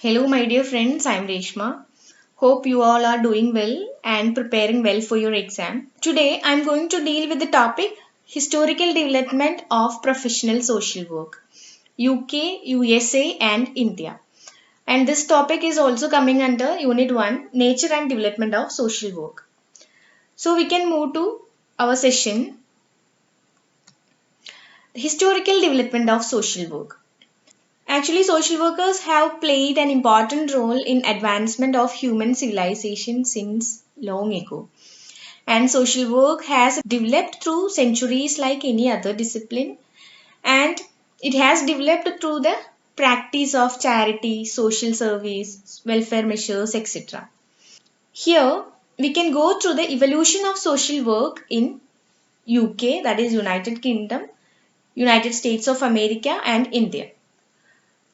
Hello, my dear friends. I'm Reshma. Hope you all are doing well and preparing well for your exam. Today, I'm going to deal with the topic Historical Development of Professional Social Work, UK, USA, and India. And this topic is also coming under Unit 1 Nature and Development of Social Work. So, we can move to our session Historical Development of Social Work. Actually, social workers have played an important role in advancement of human civilization since long ago. And social work has developed through centuries like any other discipline, and it has developed through the practice of charity, social service, welfare measures, etc. Here we can go through the evolution of social work in UK, that is United Kingdom, United States of America, and India.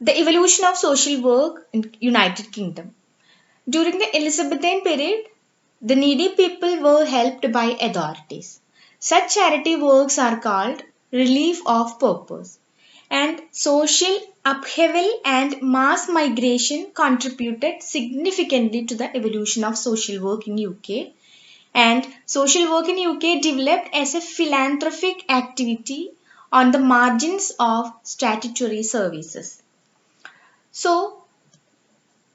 The evolution of social work in United Kingdom. During the Elizabethan period, the needy people were helped by authorities. Such charity works are called relief of purpose. And social upheaval and mass migration contributed significantly to the evolution of social work in UK. And social work in UK developed as a philanthropic activity on the margins of statutory services. So,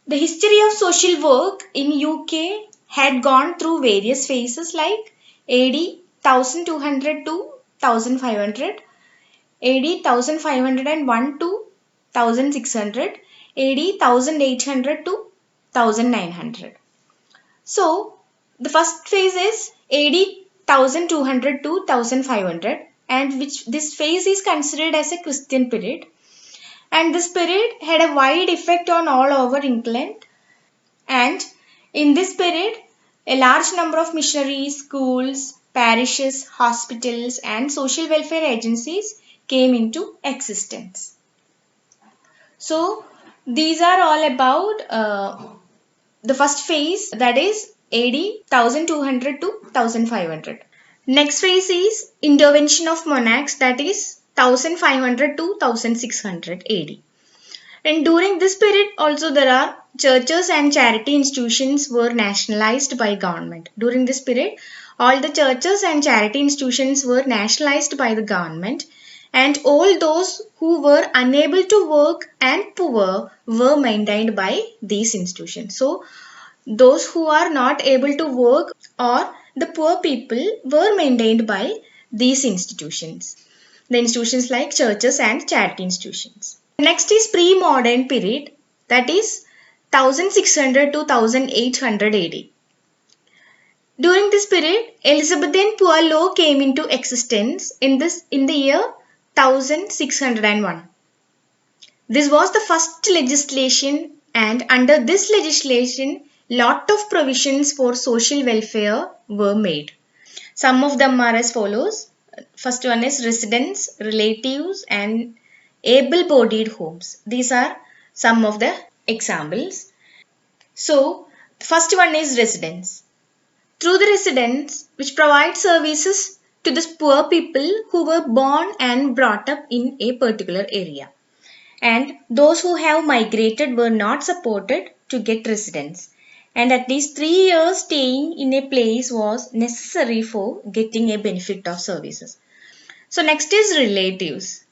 the history of social work in UK had gone through various phases like AD 1200 to 1500, AD 1501 to 1600, AD 1800 to 1900. So, the first phase is AD 1200 to 1500, and which this phase is considered as a Christian period, and this period had a wide effect on all over England. And in this period, a large number of missionaries, schools, parishes, hospitals, and social welfare agencies came into existence. So, these are all about the first phase, that is AD 1200 to 1500. Next phase is intervention of monarchs, that is 1500 to 1600 AD. And during this period also there are churches and charity institutions were nationalized by government. During this period, all the churches and charity institutions were nationalized by the government, and all those who were unable to work and poor were maintained by these institutions. So, those who are not able to work or the poor people were maintained by these institutions. The institutions like churches and charity institutions. Next is pre-modern period, that is 1600 to 1800 AD. During this period, Elizabethan poor law came into existence in the year 1601. This was the first legislation, and under this legislation, lot of provisions for social welfare were made. Some of them are as follows. First one is residents, relatives, and able-bodied homes. These are some of the examples. So, the first one is residents. Through the residents, which provide services to the poor people who were born and brought up in a particular area. And those who have migrated were not supported to get residence. And at least 3 years staying in a place was necessary for getting a benefit of services. So next is relatives.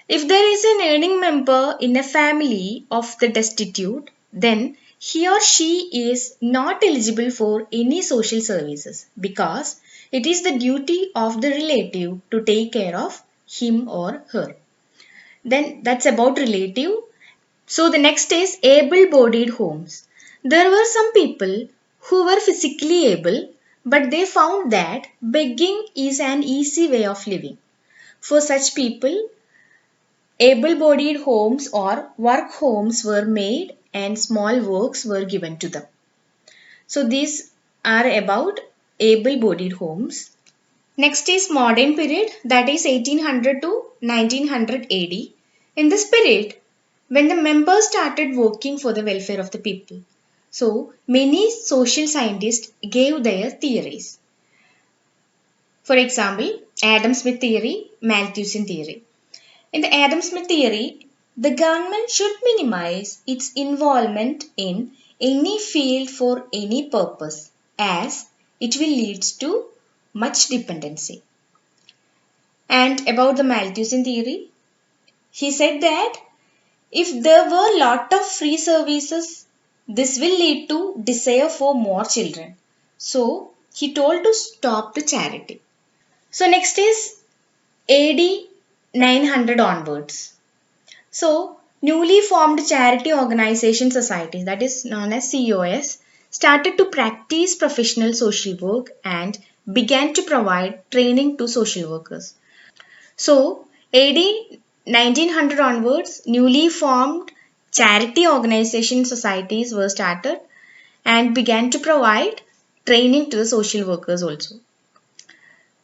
If there is an earning member in a family of the destitute, then he or she is not eligible for any social services because it is the duty of the relative to take care of him or her. Then that's about relative. So the next is able-bodied homes. There were some people who were physically able, but they found that begging is an easy way of living. For such people, able-bodied homes or work homes were made and small works were given to them. So these are about able-bodied homes. Next is modern period, that is 1800 to 1900 AD. In this period, when the members started working for the welfare of the people, so many social scientists gave their theories. For example, Adam Smith theory, Malthusine theory. In the Adam Smith theory, The government should minimize its involvement in any field for any purpose, as it will lead to much dependency. And about the Malthusine theory, he said that if there were a lot of free services, this will lead to desire for more children. So he told to stop the charity. So next is AD 900 onwards. So newly formed charity organization societies, that is known as COS, started to practice professional social work and began to provide training to social workers. So AD 1900 onwards, newly formed charity organization societies were started and began to provide training to the social workers also.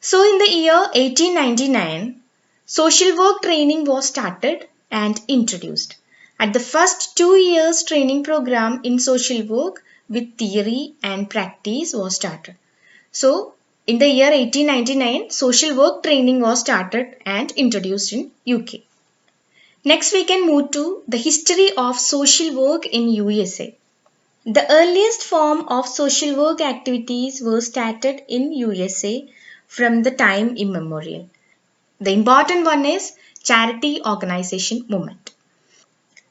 So in the year 1899, social work training was started and introduced. At the first 2 years training program in social work with theory and practice was started. So in the year 1899, social work training was started and introduced in UK. Next we can move to the history of social work in USA. The earliest form of social work activities were started in USA from the time immemorial. The important one is charity organization movement.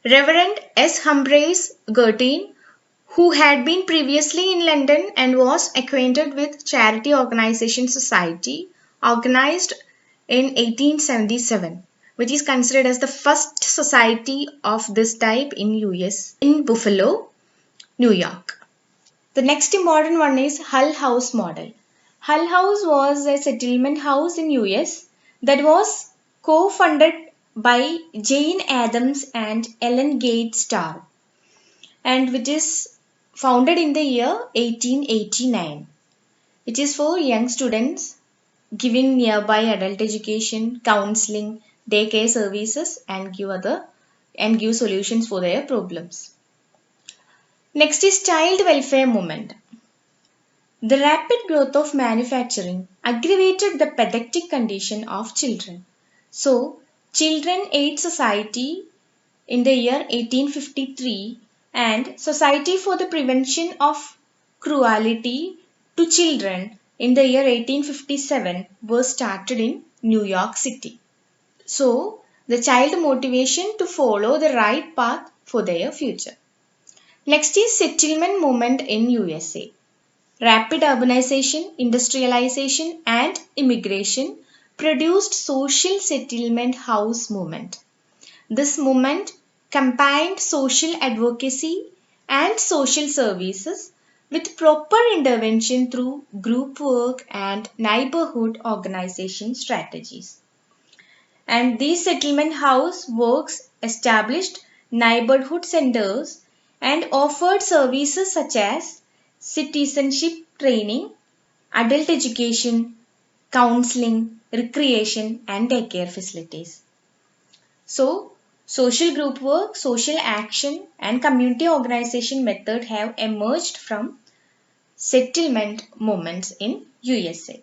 Reverend S. Humphreys Gertin, who had been previously in London and was acquainted with Charity Organization Society, organized in 1877, which is considered as the first society of this type in US in Buffalo, New York. The next important one is Hull House model. Hull House was a settlement house in US that was co-funded by Jane Addams and Ellen Gate Starr, and which is founded in the year 1889. It is for young students, giving nearby adult education, counseling, daycare services, and give solutions for their problems. Next is child welfare movement. The rapid growth of manufacturing aggravated the pathetic condition of children. So, Children Aid Society in the year 1853 and Society for the Prevention of Cruelty to Children in the year 1857 were started in New York City. So, the child motivation to follow the right path for their future. Next is settlement movement in USA. Rapid urbanization, industrialization and immigration produced social settlement house movement. This movement combined social advocacy and social services with proper intervention through group work and neighborhood organization strategies. And these settlement house works established neighborhood centers and offered services such as citizenship training, adult education, counseling, recreation, and daycare facilities. So, social group work, social action, and community organization method have emerged from settlement movements in USA.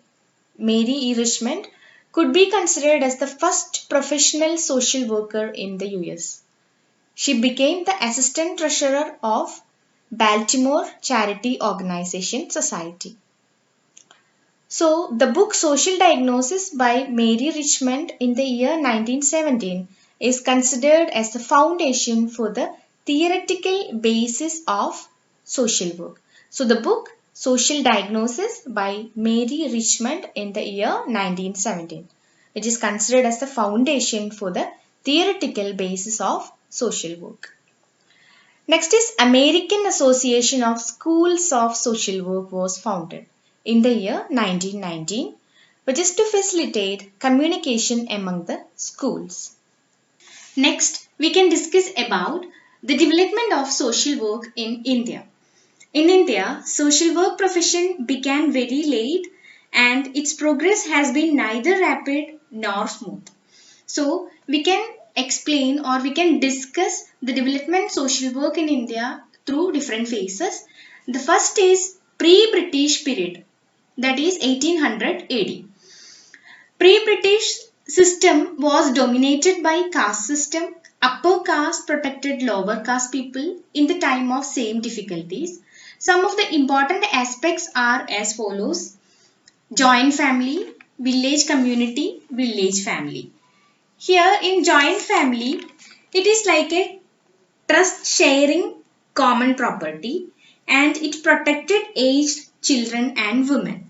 Mary E. Richmond could be considered as the first professional social worker in the US. She became the assistant treasurer of Baltimore Charity Organization Society. So, the book Social Diagnosis by Mary Richmond in the year 1917 is considered as the foundation for the theoretical basis of social work. So, the book Social Diagnosis by Mary Richmond in the year 1917, which is considered as the foundation for the theoretical basis of social work. Next is American Association of Schools of Social Work was founded in the year 1919, which is to facilitate communication among the schools. Next, we can discuss about the development of social work in India. In India, social work profession began very late and its progress has been neither rapid nor smooth. So, we can explain or we can discuss the development social work in India through different phases. The first is pre-British period, that is 1800 AD. Pre-British system was dominated by caste system, Upper caste protected lower caste people in the time of same difficulties. Some of the important aspects are as follows: joint family, village community, village family. Here in joint family, it is like a trust sharing common property, and it protected aged children and women.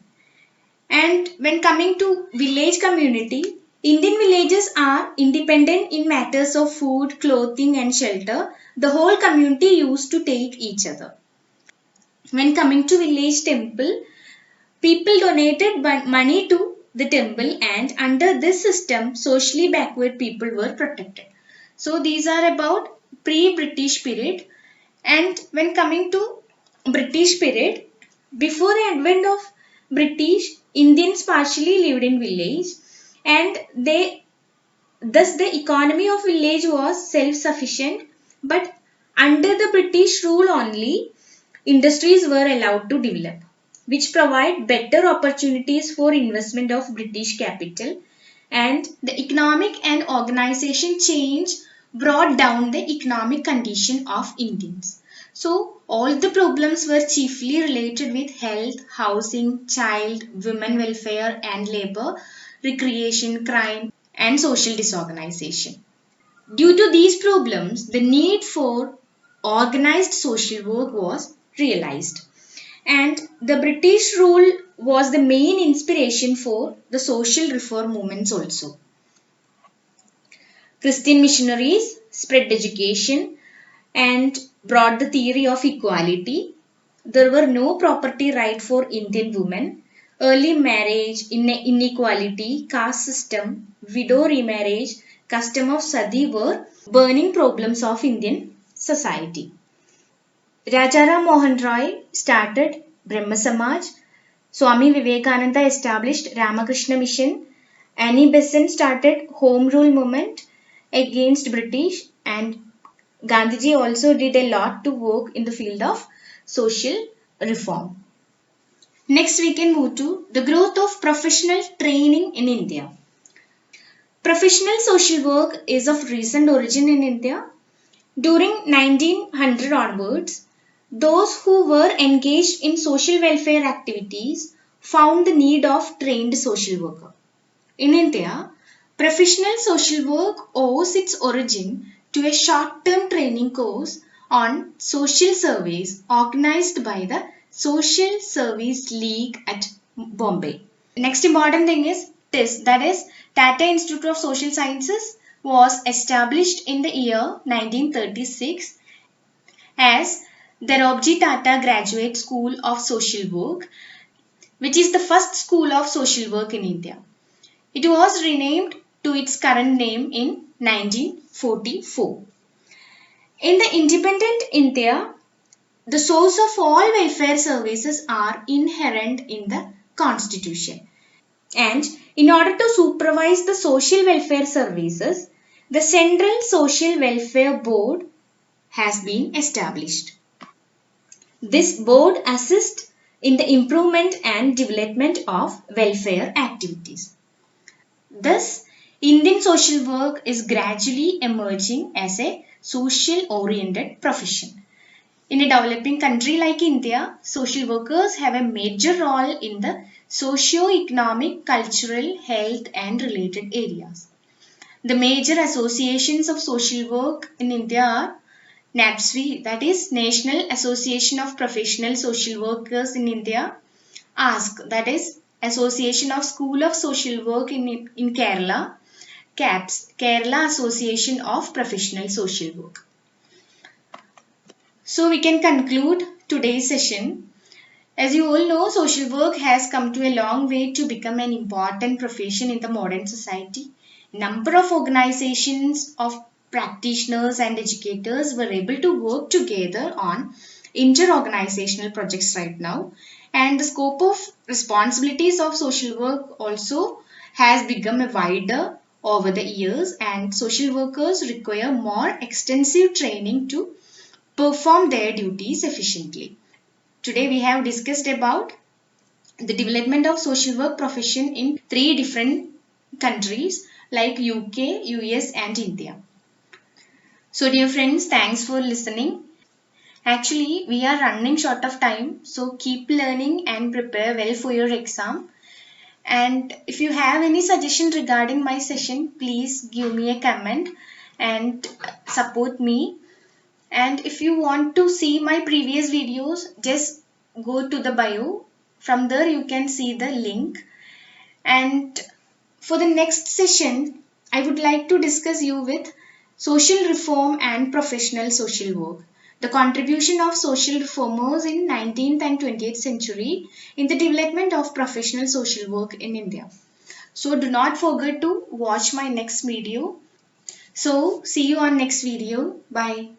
And when coming to village community, Indian villages are independent in matters of food, clothing and shelter. The whole community used to take each other. When coming to village temple, people donated money to the temple, and under this system, socially backward people were protected. So these are about pre-British period. And when coming to British period, before the advent of British, Indians partially lived in village, and thus the economy of village was self-sufficient. But under the British rule only, industries were allowed to develop, which provide better opportunities for investment of British capital, and the economic and organization change brought down the economic condition of Indians. So all the problems were chiefly related with health, housing, child, women welfare and labor, recreation, crime and social disorganization. Due to these problems, the need for organized social work was realized. And the British rule was the main inspiration for the social reform movements also. Christian missionaries spread education and brought the theory of equality. There were no property right for Indian women. Early marriage, inequality, caste system, widow remarriage, custom of sati were burning problems of Indian society. Rajaram Mohan Roy started Brahma Samaj. Swami Vivekananda established Ramakrishna Mission. Annie Besant started Home Rule movement against British, and Gandhiji also did a lot to work in the field of social reform. Next we can move to the growth of professional training in India. Professional social work is of recent origin in India. During 1900 onwards, those who were engaged in social welfare activities found the need of trained social worker. In India, professional social work owes its origin to a short-term training course on social service organized by the Social Service League at Bombay. Next important thing is TIS, that is Tata Institute of Social Sciences, was established in the year 1936 as the Robji Tata Graduate School of Social Work, which is the first school of social work in India. It was renamed to its current name in 1944. In the independent India, the source of all welfare services are inherent in the Constitution. And in order to supervise the social welfare services, the Central Social Welfare Board has been established. This board assists in the improvement and development of welfare activities. Thus, Indian social work is gradually emerging as a social-oriented profession. In a developing country like India, social workers have a major role in the socio-economic, cultural, health and related areas. The major associations of social work in India are NAPSWI, that is National Association of Professional Social Workers in India, ASK, that is Association of School of Social Work in Kerala, CAPS, Kerala Association of Professional Social Work. So we can conclude today's session. As you all know, social work has come to a long way to become an important profession in the modern society. Number of organizations of practitioners and educators were able to work together on inter-organizational projects right now, and the scope of responsibilities of social work also has become wider over the years, and social workers require more extensive training to perform their duties efficiently. Today we have discussed about the development of social work profession in 3 different countries like UK, US and India. So dear friends, thanks for listening. Actually, we are running short of time, so keep learning and prepare well for your exam. And if you have any suggestion regarding my session, please give me a comment and support me. And if you want to see my previous videos, just go to the bio. From there, you can see the link. And for the next session, I would like to discuss you with social reform and professional social work. The contribution of social reformers in 19th and 20th century in the development of professional social work in India. So do not forget to watch my next video. So see you on next video. Bye.